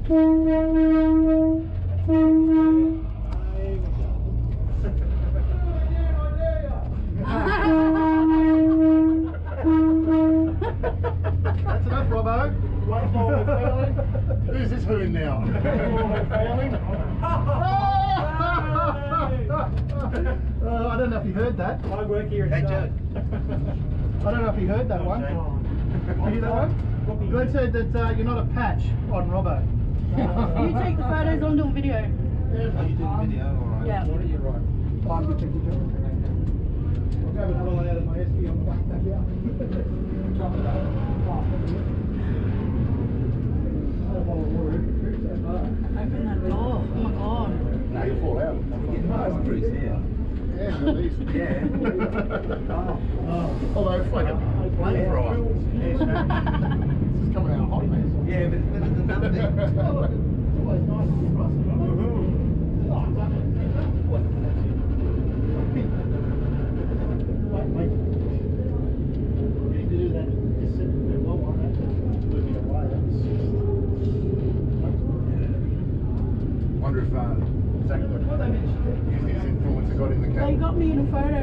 That's enough, Robbo. Who's this hooing now? I don't know if you heard that. I work here at I don't know if you heard that one. Did you hear that one? Glenn said that you're not a patch on Robbo. You take the photos, I'm doing video. Oh, you do the video? Alright. Yeah. What are you right? I'm going to take the video. I'll grab another one out of my SD on the back back out. Open that door. Oh my god. No, you'll fall out. That's pretty here. Yeah, at least. Yeah. Although it's like a flamethrower. This is coming out hot, mate. Yeah, but it's better than nothing. It's always nice to be rusty. Wait. You need to do that. Just sit there well on that. Moving away. Wonder if Exactly what they mentioned. Use his influence and got in the They camera. got me in a photo,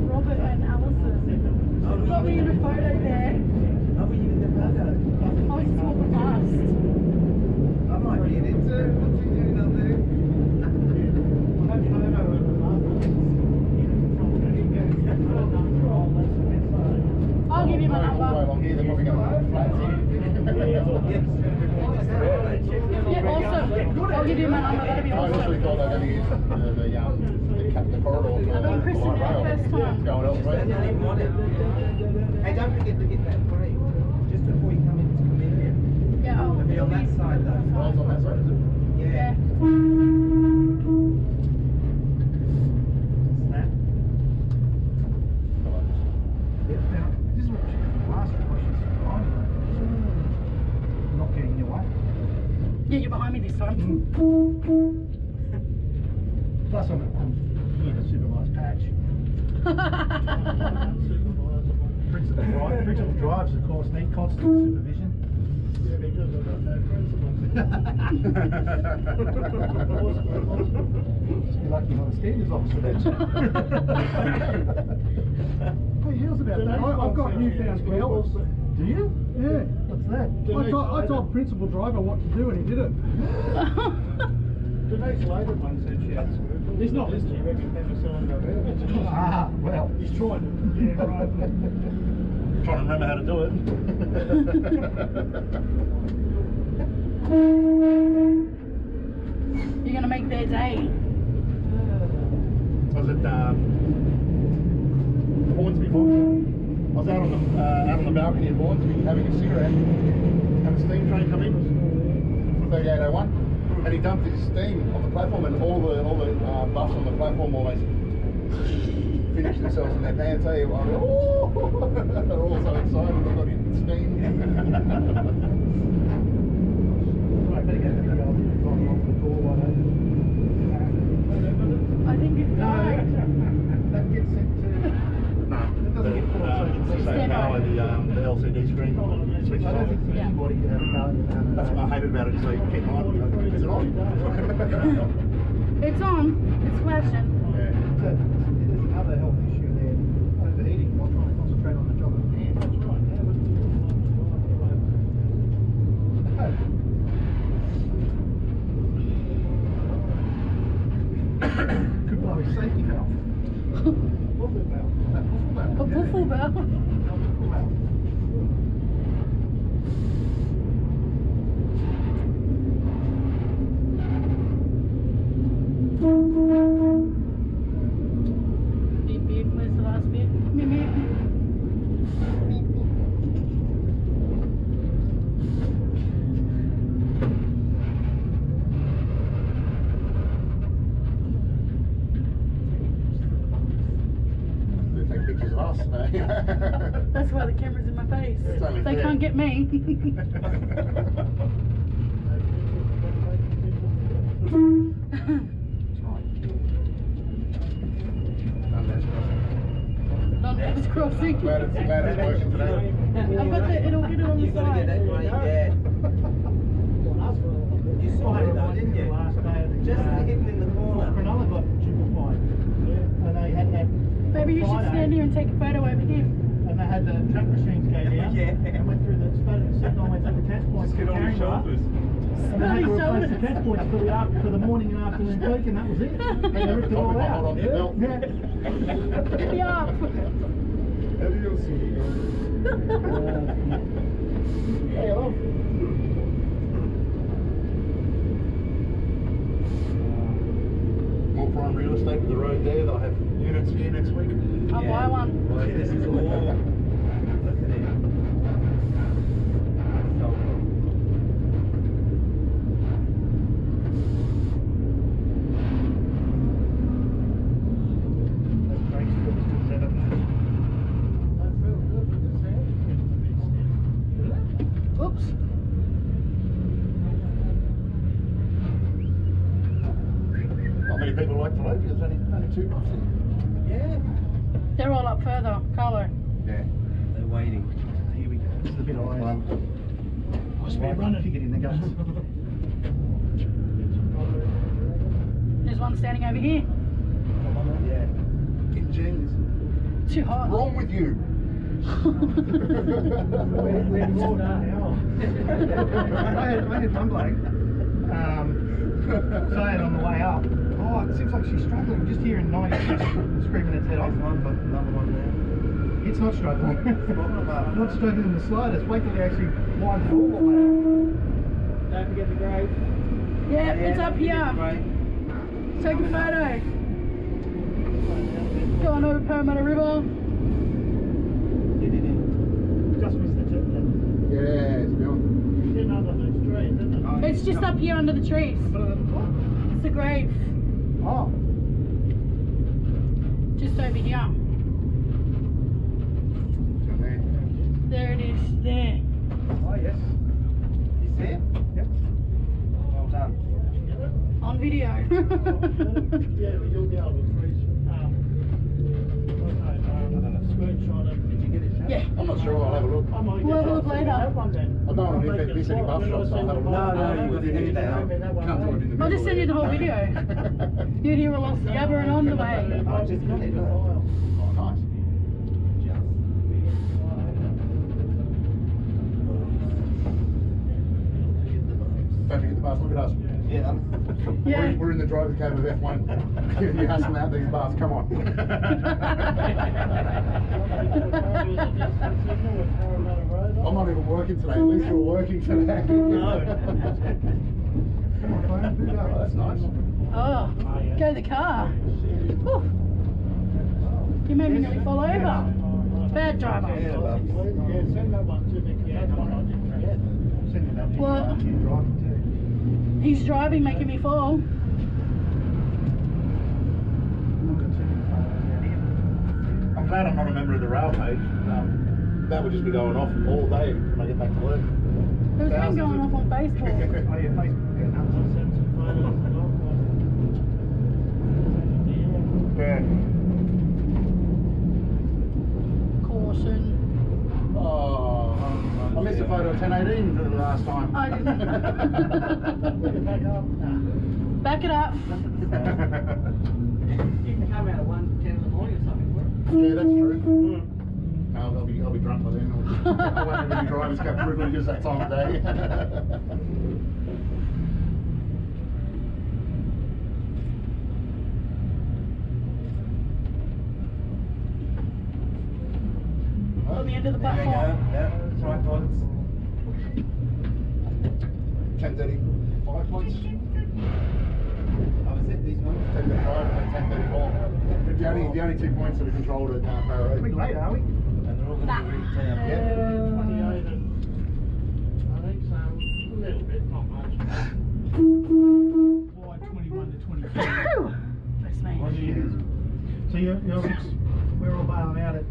Robert and Alison. Got me in a photo there. How were you in the photo? I was just walking past. I might be in it too. What's he doing up there? I'll give you my number. Along here, they're probably going to flats in. Yeah, awesome. I'll give you my number, that'll be I awesome. initially thought they were going to use the corridor for I've been christened there first time. It's going elsewhere. Hey, don't forget to get that free. Just before you come into Camellia. Yeah, It'll be on that side though. Oh, it's on that side, is it? Yeah. Snap. Now, this is what she asked the questions behind me. Not getting in your way. Yeah, you're behind me this time. Plus, I'm here to supervise patch. Principal drives, of course, need constant supervision. Yeah, because I've got no principal. You're lucky you're not a standards officer then. Hey, here's about that. I've got newfound powers. Do you? Yeah. What's that? I told principal driver what to do and he did it. Today's later one said she had screwed. He's not listening. He reckons penicillin. Ah, well. He's trying to. Yeah, right. Trying to remember how to do it. You're going to make their day. I was at Hornsby Box. I was out on the balcony at Hornsby having a cigarette, and a steam train come in, 3801, and he dumped his steam on the platform, and all the buffs on the platform almost finished themselves in their pants. Hey, oh, they're all so excited they got in steam. Right, better get the video off the door wide open. I think it's That gets sent to. No, it doesn't get put on social media. Power the LCD screen switches Yeah. on. Anybody can have a power. That's what I hated about it. So you keep on. Is it on? It's on. It's flashing. Yeah. There's another health issue there. Overheating. While trying to concentrate on the job at hand. That's right. Could blow his safety valve. Waffle valve. A waffle valve. Beep beep. Where's the last bit? Beep beep. Take pictures of us. That's why the camera's in my face. It's only They fair. can't get me. Dundas crossing. Glad it's working today. I've got the, it'll get it on the You've got to get side. that right, yeah. and take a photo over here. And they had the track machines go down. Yeah. And went through the signal, went through the catch points. Just get on your shoulders. And they had to replace the catch points for the morning and afternoon peak, and that was it. And they ripped it all out. Hold on to your belt. Yeah. Get me up. How do you see it? Hey, hello. More prime real estate with the road there. They'll have units here next week. I'll buy one. Well, this is all. Look at it. So, Oops. Not many people like Telopea. There's only 2 buses. yeah. They're all up further, Carlo. Yeah. They're waiting. Here we go. This is a bit of ice. One. Speed runner. You get in the guts. There's one standing over here. Yeah. Getting jeans. Too hot. What's wrong with you? We're rolled out now. I had one bloke saying on the way up, oh, it seems like she's struggling. Just hearing 90 screaming its head off. Another one there. It's not struggling. Not Not struggling in the slightest. Wait till they actually wind it all the way up. Don't forget the grave. Yeah, it's up here. Right. Take a photo. Going over Parramatta River. Just missed the tip then. Yeah, it's beyond. It's in under those trees, isn't it? It's just up here under the trees. It's the grave. Oh. Just over here. There it is. There. Oh, yes. You see it? Yep. Well done. On video. Yeah, but you'll be able to freeze. Screenshot of. Did you get it, Sam? Yeah. I'm not sure. I'll have a look. I might We'll have a look get later. that one then. I don't want to miss any bus shots, so I'll have a look. No, we'll finish that out. Can't do it in the I'll just send you the whole video. You'd hear a lot of jabbering on the way. I just got it. Oh, nice. Don't forget the bus. Look at us. Yeah. Yeah. We're in the driver's cab of F1. You're hustling out these bars. Come on. I'm not even working today. At least you're working today. No. Come on, phone. Oh, that's nice. Oh, go the car. Whew. You made me nearly fall over. Bad driver. Yeah, send that one to me. Yeah, that one I didn't forget. Send you that. What? You're driving too. He's driving, making me fall. I'm not going to send you the phone down here. I'm glad I'm not a member of the rail page. That would just be going off all day when I get back to work. There's been going off on Facebook. Oh, yeah, Facebook. Yeah, no, I'll send some photos. Yeah. Caution. Oh, I missed a photo of 1018 for the last time. I didn't. Back up. Back it up. You can come out at 1:10 in the morning or something. Yeah, that's true. No, I'll be drunk by then. I won't have any driver's cab privileges that time of day. On the end of the There you go. platform. Yeah, tripods. 10:35 points. Oh, is it these ones? 10:35 and 10:34. The only 2 points that are controlled at Parramatta. Are we late, are we? And they're all going to be reached out. Yeah. 28 and I think so. A little bit, not much. Wide 21 to 23. Whew. Bless me. So we're all bailing out at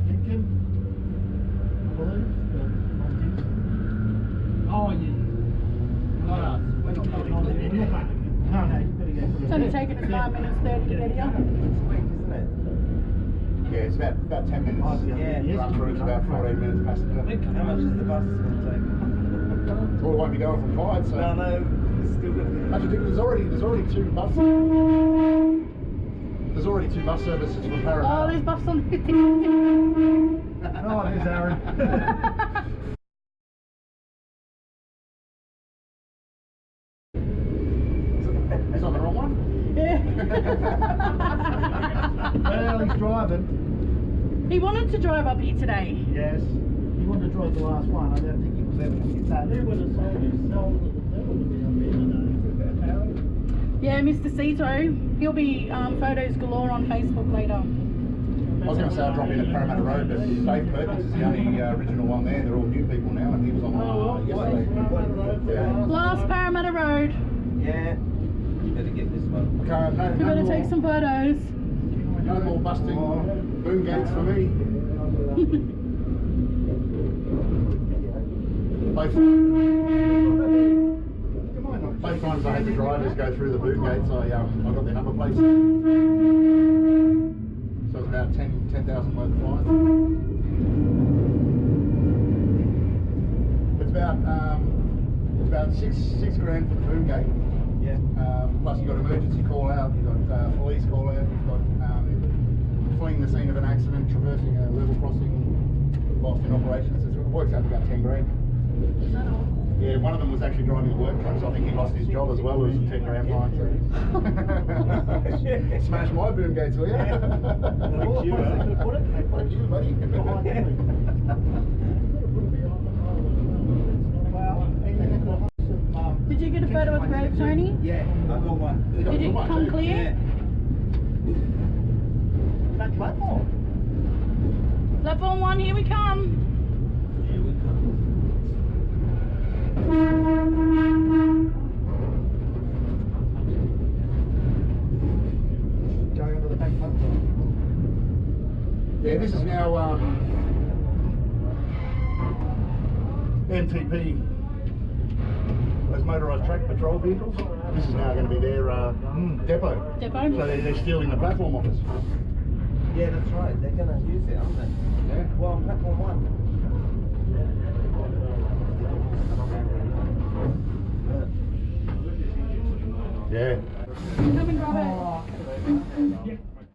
Lincoln, I believe. Oh, yeah. Not us. We're not going No, you better go. It's only taken us 5 minutes 30 to get here. It's quick, isn't it? Yeah, it's about 10 minutes. Yeah. Run through, it's about 14 minutes passenger. How much is the bus going to take? Well, it won't be going from Clyde, so. No, it's still going to be. That's ridiculous. There's already 2 buses. There's already 2 bus services from Oh, Parramatta. there's buffs on the Oh, there's Aaron. He's on the wrong one? Well, he's driving. He wanted to drive up here today. Yes. He wanted to drive the last one. I don't think he was ever going to get that. He would have sold his soul to the devil to be up here today. Yeah, Mr. Cito. He'll be photos galore on Facebook later. I was going to say I'll drop in at Parramatta Road, but Dave Perkins is the only original one there. They're all new people now, and he was on yesterday. Yeah. Last Parramatta Road. Yeah. You better get this one. Okay, You better take some photos. No more busting boom gates for me. Both times I had the drivers go through the boom gates, I got their number plates. So it's about 10,000 worth of fines. It's about six grand for the boom gate. Yeah. Plus you've got emergency call out, you've got police call out, you've got fleeing the scene of an accident, traversing a level crossing, lost in operations. It works out to about 10 grand. Yeah, one of them was actually driving a work truck, so I think he lost his job as well as 10 grand fine. So. Smash my boom gates, will ya? Thank you, Thank you, buddy. Did you get a photo with Grave, Tony? Yeah, I got one. Did it come clear? That platform. Platform 1, here we come. Here we come. Going under the back platform. Yeah, this is now MTP, those motorised track patrol vehicles. This is now going to be their depot. Depot? So they're stealing the platform office. Yeah, that's right. They're going to use it, aren't they? Yeah. Well, on platform 1. Yeah.